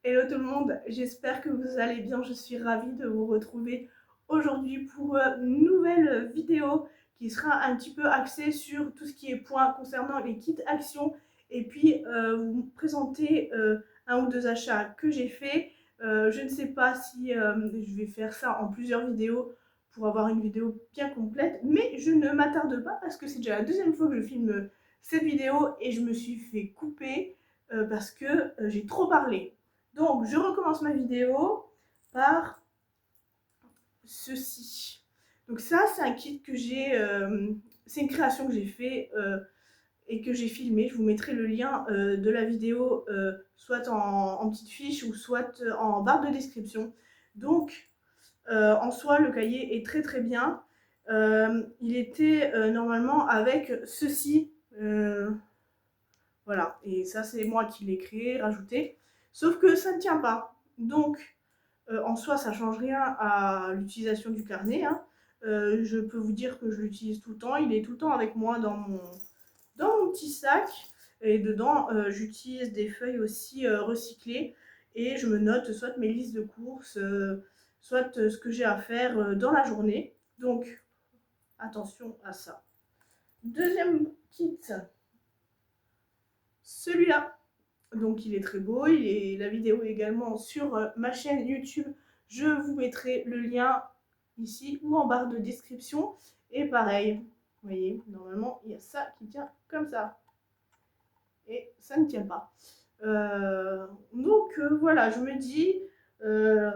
Hello tout le monde, j'espère que vous allez bien, je suis ravie de vous retrouver aujourd'hui pour une nouvelle vidéo qui sera un petit peu axée sur tout ce qui est points concernant les kits actions et puis vous présenter un ou deux achats que j'ai fait. Je ne sais pas si je vais faire ça en plusieurs vidéos pour avoir une vidéo bien complète, mais je ne m'attarde pas parce que c'est déjà la deuxième fois que je filme cette vidéo et je me suis fait couper parce que j'ai trop parlé. Donc, je recommence ma vidéo par ceci. Donc ça, c'est un kit que j'ai, c'est une création que j'ai fait et que j'ai filmé. Je vous mettrai le lien de la vidéo soit en petite fiche ou soit en barre de description. Donc, en soi, le cahier est très très bien. Il était normalement avec ceci. Voilà, et ça c'est moi qui l'ai créé, rajouté. Sauf que ça ne tient pas. Donc, en soi, ça ne change rien à l'utilisation du carnet, hein. Je peux vous dire que je l'utilise tout le temps. Il est tout le temps avec moi dans mon petit sac. Et dedans, j'utilise des feuilles aussi recyclées. Et je me note soit mes listes de courses, soit ce que j'ai à faire dans la journée. Donc, attention à ça. Deuxième kit, celui-là. Donc il est très beau, la vidéo est également sur ma chaîne YouTube. Je vous mettrai le lien ici ou en barre de description. Et pareil, vous voyez, normalement il y a ça qui tient comme ça. Et ça ne tient pas. Voilà, je me dis, euh,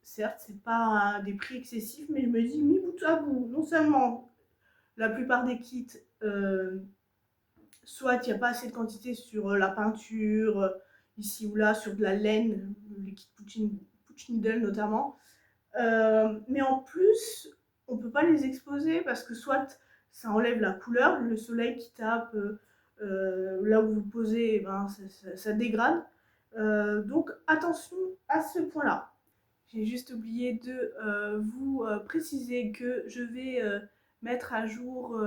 certes c'est pas des prix excessifs, mais je me dis mis bout à bout, non seulement la plupart des kits soit il n'y a pas assez de quantité sur la peinture, ici ou là, sur de la laine, les kits Pucci notamment. Mais en plus, on ne peut pas les exposer parce que soit ça enlève la couleur, le soleil qui tape là où vous posez, ben, ça dégrade. Donc attention à ce point-là. J'ai juste oublié de vous préciser que je vais mettre à jour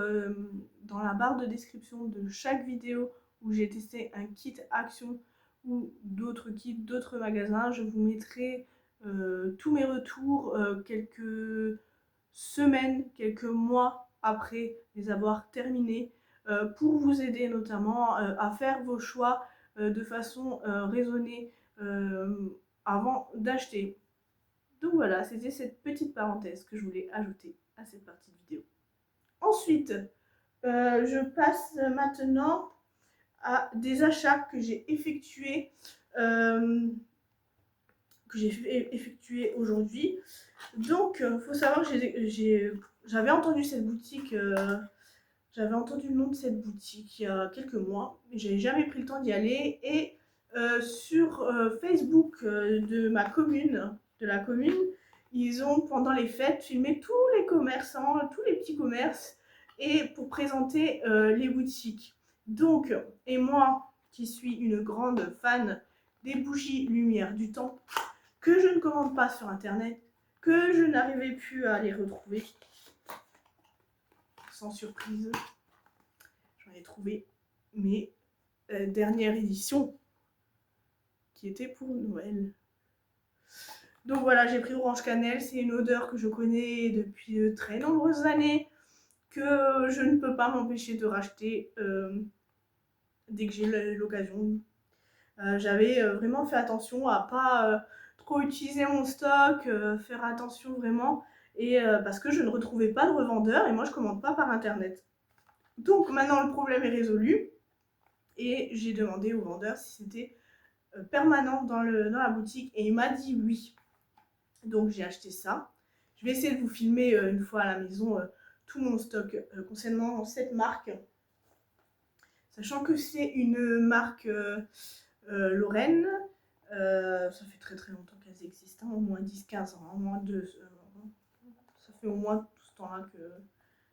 dans la barre de description de chaque vidéo où j'ai testé un kit action ou d'autres kits, d'autres magasins. Je vous mettrai tous mes retours quelques semaines, quelques mois après les avoir terminés pour vous aider notamment à faire vos choix de façon raisonnée avant d'acheter. Donc voilà, c'était cette petite parenthèse que je voulais ajouter à cette partie de vidéo. Ensuite, je passe maintenant à des achats que j'ai effectués aujourd'hui. Donc, il faut savoir que j'avais entendu cette boutique, j'avais entendu le nom de cette boutique il y a quelques mois, mais j'avais jamais pris le temps d'y aller. Et sur Facebook de la commune, ils ont pendant les fêtes filmé tous les commerçants, tous les petits commerces, et pour présenter les boutiques. Donc, et moi qui suis une grande fan des bougies lumière du temps, que je ne commande pas sur internet, que je n'arrivais plus à les retrouver, sans surprise, j'en ai trouvé mes dernières éditions qui étaient pour Noël. Donc voilà, j'ai pris Orange Cannelle, c'est une odeur que je connais depuis de très nombreuses années, que je ne peux pas m'empêcher de racheter dès que j'ai l'occasion. J'avais vraiment fait attention à pas trop utiliser mon stock, faire attention vraiment, et parce que je ne retrouvais pas de revendeur et moi je commande pas par internet. Donc maintenant le problème est résolu et j'ai demandé au vendeur si c'était permanent dans la boutique et il m'a dit oui. Donc j'ai acheté ça. Je vais essayer de vous filmer une fois à la maison tout mon stock concernant cette marque. Sachant que c'est une marque Lorraine. Ça fait très très longtemps qu'elles existent, hein, au moins 10-15 ans, au moins ça fait au moins tout ce temps-là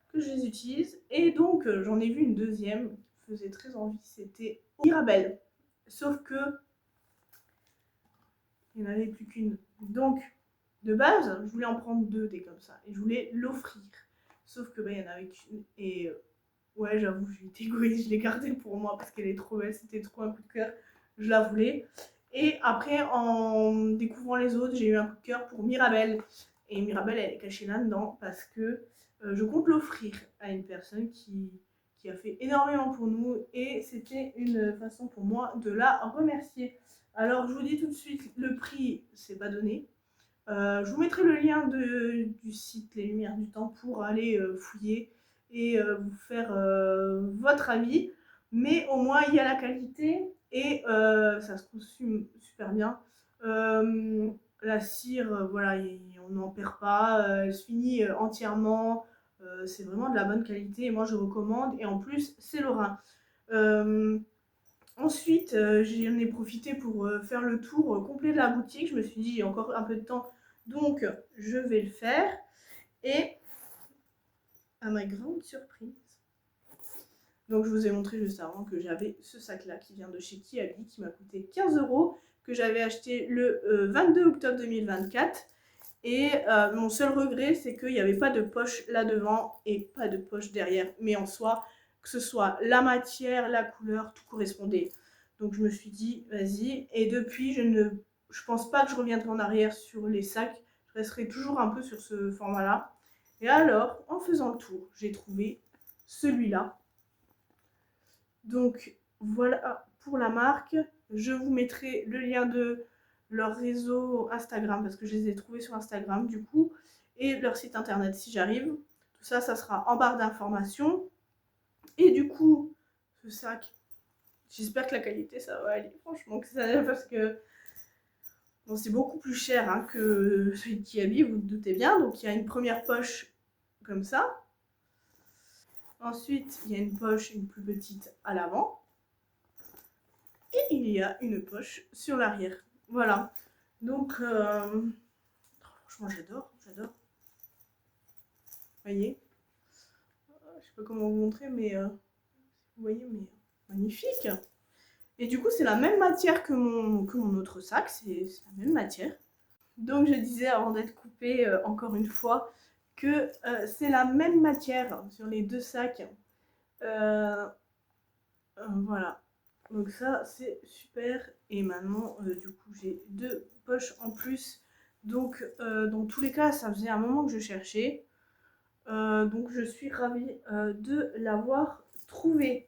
que je les utilise. Et donc j'en ai vu une deuxième qui faisait très envie, c'était Mirabelle. Sauf que il n'y en avait plus qu'une. Donc de base, je voulais en prendre deux des comme ça et je voulais l'offrir. Sauf que il y en avait qu'une et ouais, j'avoue, j'ai été égoïste, je l'ai gardée pour moi parce qu'elle est trop belle, c'était trop un coup de cœur, je la voulais. Et après, en découvrant les autres, j'ai eu un coup de cœur pour Mirabelle. Et Mirabelle, elle est cachée là-dedans parce que je compte l'offrir à une personne qui a fait énormément pour nous. Et c'était une façon pour moi de la remercier. Alors, je vous dis tout de suite, le prix, c'est pas donné. Je vous mettrai le lien du site Les Lumières du Temps pour aller fouiller et vous faire votre avis. Mais au moins, il y a la qualité et ça se consomme super bien. La cire, voilà, on n'en perd pas. Elle se finit entièrement. C'est vraiment de la bonne qualité et moi, je recommande. Et en plus, c'est lorrain. Euh, Ensuite, j'en ai profité pour faire le tour complet de la boutique. Je me suis dit, j'ai encore un peu de temps, donc je vais le faire. Et à ma grande surprise, donc je vous ai montré juste avant que j'avais ce sac-là qui vient de chez Kiabi, qui m'a coûté 15 €, que j'avais acheté le 22 octobre 2024. Et mon seul regret, c'est qu'il n'y avait pas de poche là devant et pas de poche derrière. Mais en soi, que ce soit la matière, la couleur, tout correspondait. Donc je me suis dit, vas-y. Et depuis, je pense pas que je reviendrai en arrière sur les sacs. Je resterai toujours un peu sur ce format-là. Et alors, en faisant le tour, j'ai trouvé celui-là. Donc voilà pour la marque. Je vous mettrai le lien de leur réseau Instagram parce que je les ai trouvés sur Instagram du coup et leur site internet si j'arrive. Tout ça, ça sera en barre d'informations. Et du coup, ce sac, j'espère que la qualité ça va aller. Franchement, que ça, parce que bon, c'est beaucoup plus cher hein, que celui de Kiabi, vous vous doutez bien. Donc il y a une première poche comme ça. Ensuite, il y a une poche, une plus petite à l'avant. Et il y a une poche sur l'arrière. Voilà. Donc, franchement, j'adore, j'adore. Vous voyez, je sais pas comment vous montrer, mais vous voyez, mais magnifique. Et du coup, c'est la même matière que mon autre sac, c'est la même matière. Donc, je disais avant d'être coupée, encore une fois, que c'est la même matière sur les deux sacs. Voilà. Donc ça, c'est super. Et maintenant, du coup, j'ai deux poches en plus. Donc, dans tous les cas, ça faisait un moment que je cherchais. Donc, je suis ravie de l'avoir trouvé.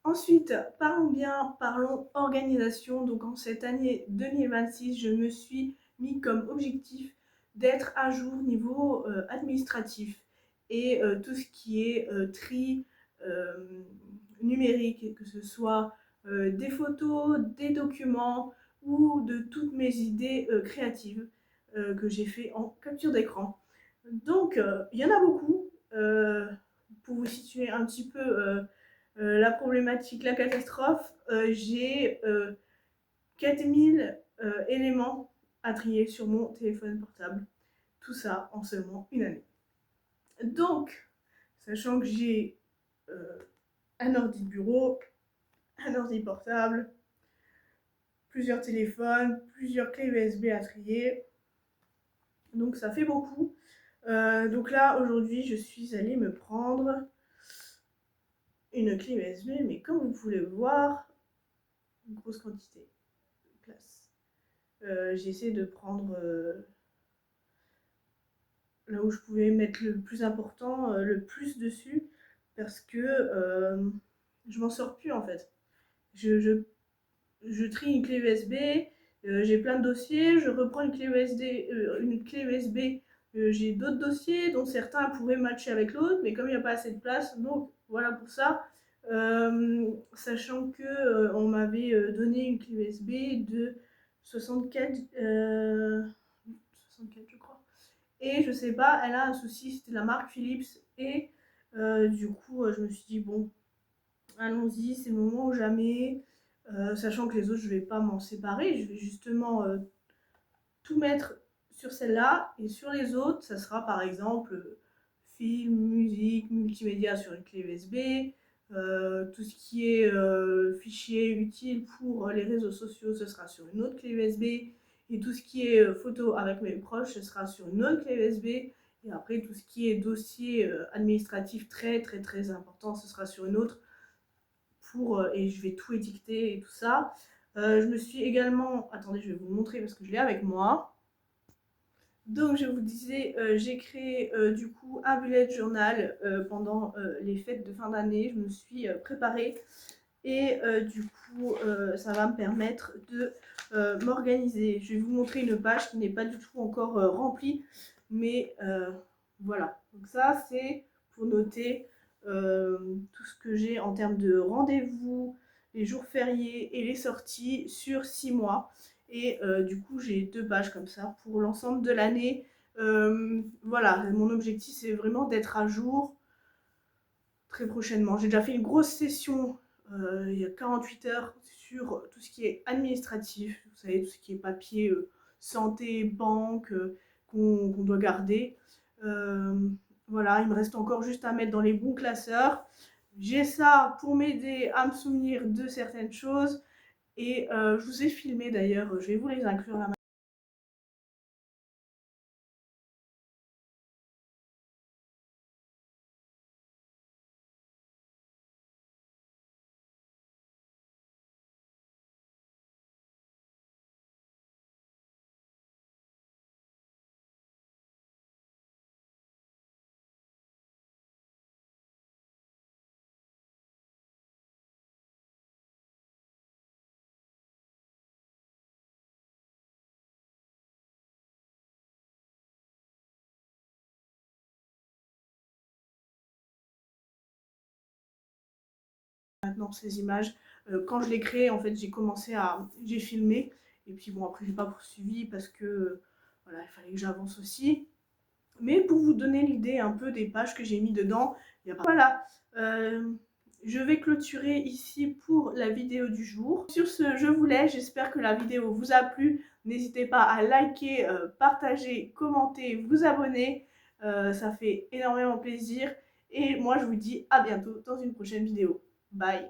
Ensuite, parlons bien, parlons organisation. Donc, en cette année 2026, je me suis mis comme objectif d'être à jour niveau administratif et tout ce qui est tri euh, numérique, que ce soit des photos, des documents ou de toutes mes idées créatives que j'ai fait en capture d'écran. Donc, il y en a beaucoup. Pour vous situer un petit peu la problématique, la catastrophe, j'ai 4000 éléments à trier sur mon téléphone portable. Tout ça en seulement une année. Donc, sachant que j'ai un ordi de bureau, un ordi portable, plusieurs téléphones, plusieurs clés USB à trier, donc ça fait beaucoup. Donc là, aujourd'hui, je suis allée me prendre une clé USB, mais comme vous pouvez le voir, une grosse quantité de place. J'ai essayé de prendre là où je pouvais mettre le plus important, le plus dessus, parce que je m'en sors plus en fait. je trie une clé USB, j'ai plein de dossiers, je reprends une clé USB, j'ai d'autres dossiers dont certains pourraient matcher avec l'autre, mais comme il n'y a pas assez de place, donc voilà pour ça. Sachant que on m'avait donné une clé USB de 64, 64 je crois. Et je sais pas, elle a un souci, c'était la marque Philips. Et du coup, je me suis dit, bon, allons-y, c'est le moment ou jamais. Sachant que les autres, je vais pas m'en séparer, je vais justement tout mettre sur celle-là. Et sur les autres, ça sera par exemple film, musique, multimédia sur une clé USB. Tout ce qui est fichier utile pour les réseaux sociaux, ce sera sur une autre clé USB. Et tout ce qui est photo avec mes proches, ce sera sur une autre clé USB. Et après, tout ce qui est dossier administratif très très très important, ce sera sur une autre. Et je vais tout étiqueter et tout ça. Je me suis également... Attendez, je vais vous montrer parce que je l'ai avec moi. Donc je vous disais, j'ai créé du coup un bullet journal pendant les fêtes de fin d'année. Je me suis préparée et du coup ça va me permettre de m'organiser. Je vais vous montrer une page qui n'est pas du tout encore remplie, mais voilà. Donc ça c'est pour noter tout ce que j'ai en termes de rendez-vous, les jours fériés et les sorties sur 6 mois. Et du coup, j'ai 2 pages comme ça pour l'ensemble de l'année. Voilà, mon objectif, c'est vraiment d'être à jour très prochainement. J'ai déjà fait une grosse session il y a 48 heures sur tout ce qui est administratif. Vous savez, tout ce qui est papier, santé, banque, qu'on doit garder. Voilà, il me reste encore juste à mettre dans les bons classeurs. J'ai ça pour m'aider à me souvenir de certaines choses. Et je vous ai filmé d'ailleurs, je vais vous les inclure là. Maintenant ces images, quand je l'ai créé, en fait, j'ai filmé. Et puis bon, après, j'ai pas poursuivi parce que voilà, il fallait que j'avance aussi. Mais pour vous donner l'idée un peu des pages que j'ai mis dedans, il y a pas... Voilà, je vais clôturer ici pour la vidéo du jour. Sur ce, je vous laisse, j'espère que la vidéo vous a plu. N'hésitez pas à liker, partager, commenter, vous abonner. Ça fait énormément plaisir. Et moi, je vous dis à bientôt dans une prochaine vidéo. Bye!